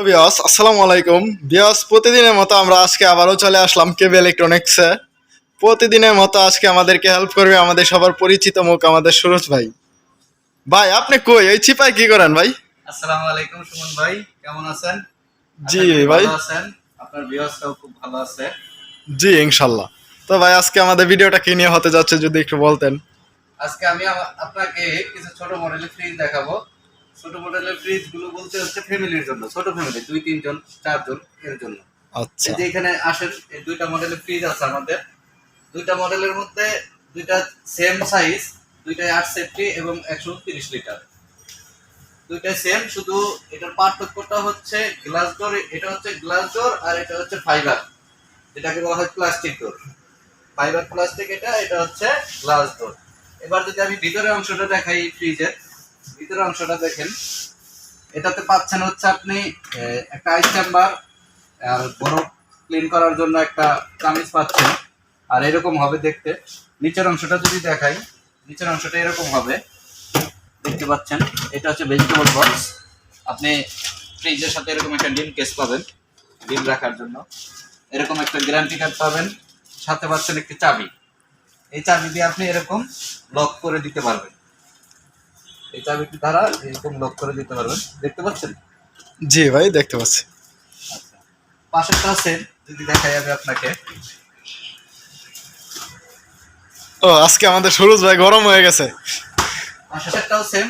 বিয়াস আসসালামু আলাইকুম বিয়াস। প্রতিদিনের মতো আমরা আজকে আবারও চলে আসলাম কেবল ইলেকট্রনিক্সে। প্রতিদিনের মতো আজকে আমাদেরকে হেল্প করবে আমাদের সবার পরিচিত মুখ আমাদের সুরজ ভাই। ভাই আপনি কই এই চিপায় কি করেন ভাই? আসসালামু আলাইকুম সুমন ভাই, কেমন আছেন? জি আশা করি ভাই। ভালো আছেন। আপনার ভিউয়ার্সরাও খুব ভালো আছে। জি ইনশাল্লাহ। তো ভাই আজকে আমাদের ভিডিওটা কি নিয়ে হতে যাচ্ছে যদি একটু বলতেন। আজকে আমি আপনাকে কিছু ছোট মডেলের ফ্রিজ দেখাবো। ছোট মডেলের ফ্রিজ গুলো বলতে হচ্ছে ফ্যামিলির জন্য, ছোট ফ্যামিলি 2-3 জন 4 জন এর জন্য। আচ্ছা এই যে এখানে আসেন, এই দুইটা মডেলের ফ্রিজ আছে আমাদের। দুইটা মডেলের মধ্যে দুইটা সেম সাইজ, দুইটাই 8 সেফটি এবং 130 লিটার। দুইটাই সেম, শুধু এটার পার্থক্যটা হচ্ছে গ্লাস ডোর। এটা হচ্ছে গ্লাস ডোর আর এটা হচ্ছে ফাইবার, এটাকে বলা হয় প্লাস্টিক ডোর। ফাইবার প্লাস্টিক, এটা এটা হচ্ছে গ্লাস ডোর। এবার যদি আমি ভিতরের অংশটা দেখাই, ফ্রিজের ভিতরের অংশটা দেখেন। এটাতে পাচ্ছেন হচ্ছে আপনি একটা আইস চেম্বার, আর বরফ ক্লিন করার জন্য একটা চামিচ পাচ্ছেন। আর এরকম হবে দেখতে। নিচের অংশটা যদি দেখাই, নিচের অংশটা এরকম হবে, দেখতে পাচ্ছেন। এটা হচ্ছে ভেজিটেবল বক্স। আপনি ফ্রিজের সাথে এরকম একটা ডিম কেস পাবেন, ডিম রাখার জন্য। এরকম একটা গ্যারান্টি কার্ড পাবেন, সাথে পাচ্ছেন একটি চাবি। এই চাবি দিয়ে আপনি এরকম লক করে দিতে পারবেন। এই চাবিটি দ্বারা এরকম লক করে দিতে পারবেন, দেখতে পাচ্ছেন। জি ভাই দেখতে পাচ্ছি। আচ্ছা, পাশেরটা আছে যদি দেখাই আমি আপনাকে। ও আজকে আমাদের সুরজ ভাই গরম হয়ে গেছে। পাশেরটাও সেম,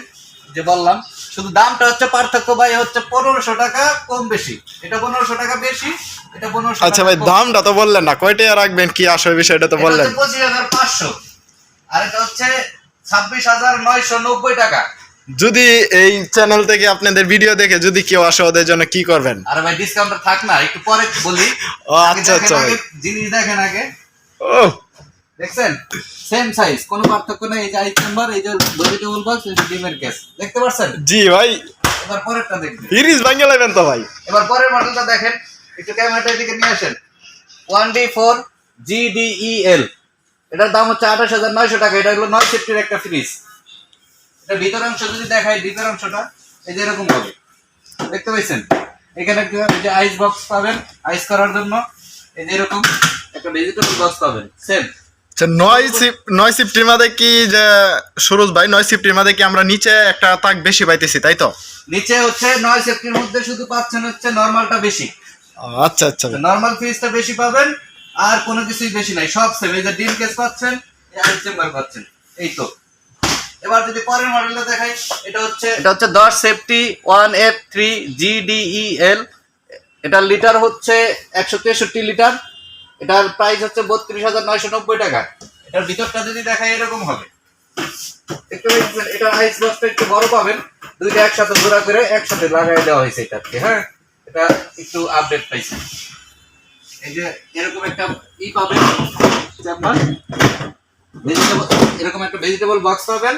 যে বললাম, শুধু দামটা হচ্ছে পার্থক্য ভাই, হচ্ছে 1500 টাকা কম বেশি। এটা 1500 টাকা বেশি, এটা 1500 আচ্ছা টাকা ভাই কম। দামটা তো বললেন না, কয়টা রাখবেন কি আসবে বিষয়টা তো বললেন। 25,500, আর এটা হচ্ছে 26,990 টাকা। যদি এই চ্যানেল থেকে আপনাদের ভিডিও দেখে যদি কেউ আসে ওদের জন্য কি করবেন? আরে ভাই ডিসকাউন্টটা থাক না, একটু পরে বলি। ও আচ্ছা আচ্ছা ভাই। জিনিস দেখেন আগে। ও দেখছেন, সেম সাইজ, কোনো পার্থক্য নেই। এই যে আইস চেম্বার, এই যে ভেজিটেবল বক্স, এই যে ডিমের কেস, দেখতে পাচ্ছেন। জি ভাই। এবার পরেরটা দেখবেন। ফ্রিজ ভাঙে নেবেন তো ভাই। এবার পরের মডেলটা দেখেন, একটু ক্যামেরাটা এদিকে নিয়ে আসেন। 1D4 GDEL, এটার দাম হচ্ছে 28,900 টাকা। এটা হলো 9 সেফটির একটা ফ্রিজ। এটা ভিতর অংশ যদি দেখাই, ভিতর অংশটা এই যে এরকম হবে, দেখতে পাচ্ছেন। এখানে এই যে আইস বক্স পাবেন আইস করার জন্য, এই যে এরকম একটা ভেজিটেবল বক্স পাবেন সেম। আচ্ছা নয় সিফটির মধ্যে কি যে সুরজ ভাই, 9 সিফটির মধ্যে কি আমরা নিচে একটা তাক বেশি পাইতেছি তাই তো? নিচে হচ্ছে 9 সেফটির মধ্যে শুধু পাচ্ছেন হচ্ছে নরমালটা বেশি। আচ্ছা আচ্ছা ভাই। নরমাল ফ্রিজটা বেশি পাবেন, আর কোনো কিছুই বেশি নাই, সব সেম। এই যে ডিম কেস পাচ্ছেন, এই আইস চেম্বার পাচ্ছেন, এই তো। এবার যদি পরের মডেলটা দেখাই, এটা হচ্ছে 10 সেফটি 1F3 GDEL। এটার লিটার হচ্ছে 163 লিটার। এটার প্রাইস হচ্ছে 32,990 টাকা। এটার ভিতরটা যদি দেখাই এরকম হবে, দেখতে পাচ্ছেন। এটা আইস বক্সটা একটু বড় পাবেন, দুইটা একসাথে জোড়া করে একসাথে লাগাই দেওয়া হয়েছে এটাকে। হ্যাঁ, এটা একটু আপডেট পাইছে। এই যে এরকম একটা পাবেন, এরকম একটা ভেজিটেবল বক্স পাবেন,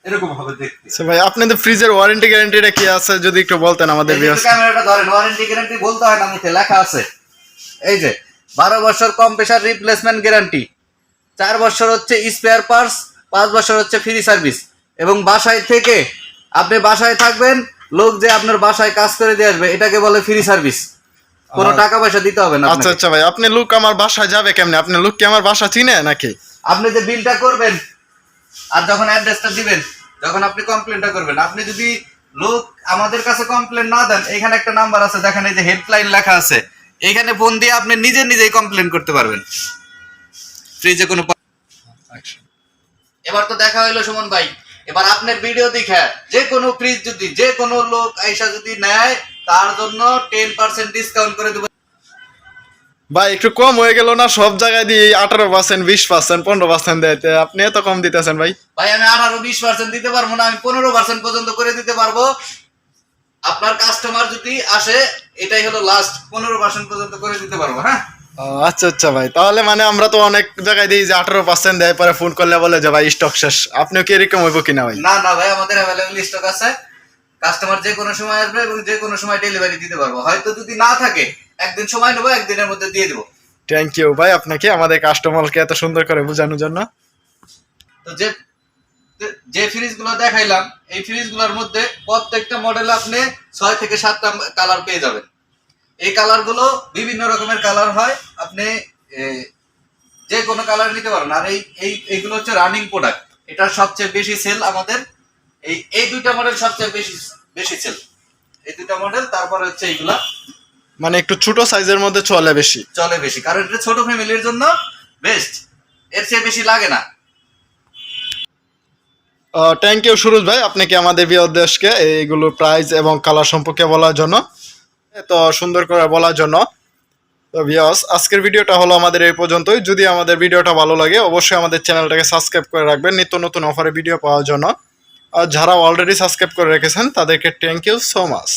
এরকম হবে দেখতে। আচ্ছা ভাই আপনাদের ফ্রিজের ওয়ারেন্টি গ্যারান্টিটা কি আছে যদি একটু বলতেন আমাদের ভিউয়ার্স। ক্যামেরাটা ধরেন, ওয়ারেন্টি গ্যারান্টি বলতে হয় না, মুখে লেখা আছে। এই যে 12 বছর কম্প্রেসার রিপ্লেসমেন্ট গ্যারান্টি, 4 বছর হচ্ছে স্পেয়ার পার্টস, 5 বছর হচ্ছে ফ্রি সার্ভিস। এবং বাসায় থেকে আপনি বাসায় থাকবেন, লোক যে আপনার বাসায় কাজ করে দিয়ে আসবে, এটাকে বলে ফ্রি সার্ভিস। কোনো টাকা পয়সা দিতে হবে না। আচ্ছা আচ্ছা ভাই, আপনি লোক আমার বাসায় যাবে কেমনে? আপনি লোক কি আমার বাসা চিনে নাকি? আপনি যে বিলটা করবেন আর যখন অ্যাড্রেসটা দিবেন, যখন আপনি কমপ্লেনটা করবেন, আপনি যদি লোক আমাদের কাছে কমপ্লেন না দেন, এখানে একটা নাম্বার আছে দেখেন, এই যে হেল্পলাইন লেখা আছে, এখানে ফোন দিয়ে আপনি নিজেই কমপ্লেন করতে পারবেন ফ্রিজে কোনো। এবার তো দেখা হইলো সুমন ভাই, এবার আপনার ভিডিও দেখে যে কোনো ফ্রিজ যদি যে কোনো লোক আইসা যদি নেয়, তার জন্য 10% ডিসকাউন্ট করে দেব। ভাই একটু কম হয়ে গেল না? সব জায়গায় দিয়ে 18%, 20%, 15% দেয়, আপনি এত কম দিতেছেন ভাই। ভাই আমি 18-20% দিতে পারবো না, আমি 15% পর্যন্ত করে দিতে পারবো। আপনার কাস্টমার যদি আসে, এটাই হলো লাস্ট, 15% পর্যন্ত করে দিতে পারবো। হ্যাঁ আচ্ছা আচ্ছা ভাই, তাহলে মানে আমরা তো অনেক জায়গায় দিই যে 18% দেয়, পরে ফোন করলে বলে যে ভাই স্টক শেষ। আপনিও কি এরকম হইব কিনা ভাই? না না ভাই, আমাদের অ্যাভেলেবল স্টক আছে। কাস্টমার যে কোনো সময় আসবে এবং যে কোনো সময় ডেলিভারি দিতে পারবো। হয়তো যদি না থাকে, একদিন সময় নেবো, একদিনের মধ্যে দিয়ে দেবো। থ্যাংক ইউ ভাই আপনাকে আমাদের কাস্টমারকে এত সুন্দর করে বোঝানোর জন্য। তো যে যে ফ্রিজগুলো দেখাইলাম এই ফ্রিজগুলোর মধ্যে প্রত্যেকটা মডেলে আপনি 6 থেকে 7টা কালার পেয়ে যাবেন। এই কালারগুলো বিভিন্ন রকমের কালার হয়, আপনি যে কোনো কালার নিতে পারেন। আর এইগুলো হচ্ছে রানিং প্রোডাক্ট, এটা সবচেয়ে বেশি সেল আমাদের। এই দুইটা মডেল সবচেয়ে বেশি সেল, এই দুইটা মডেল। তারপরে হচ্ছে এইগুলা মানে একটু ছোট সাইজের মধ্যে চলে বেশি, কারণ এটা ছোট ফ্যামিলির জন্য বেস্ট, এর চেয়ে বেশি লাগে না। থ্যাংক ইউ সুরজ ভাই, আপনাকে আমাদের ভিউয়ারদেরকে এইগুলোর প্রাইস এবং কালার সম্পর্কে বলার জন্য, এত সুন্দর করে বলার জন্য। তো ভিউয়ার্স, আজকের ভিডিওটা হলো আমাদের এই পর্যন্তই। যদি আমাদের ভিডিওটা ভালো লাগে অবশ্যই আমাদের চ্যানেলটাকে সাবস্ক্রাইব করে রাখবেন নিত্য নতুন অফারে ভিডিও পাওয়ার জন্য। আর যারা অলরেডি সাবস্ক্রাইব করে রেখেছেন তাদেরকে থ্যাংক ইউ সো মাচ।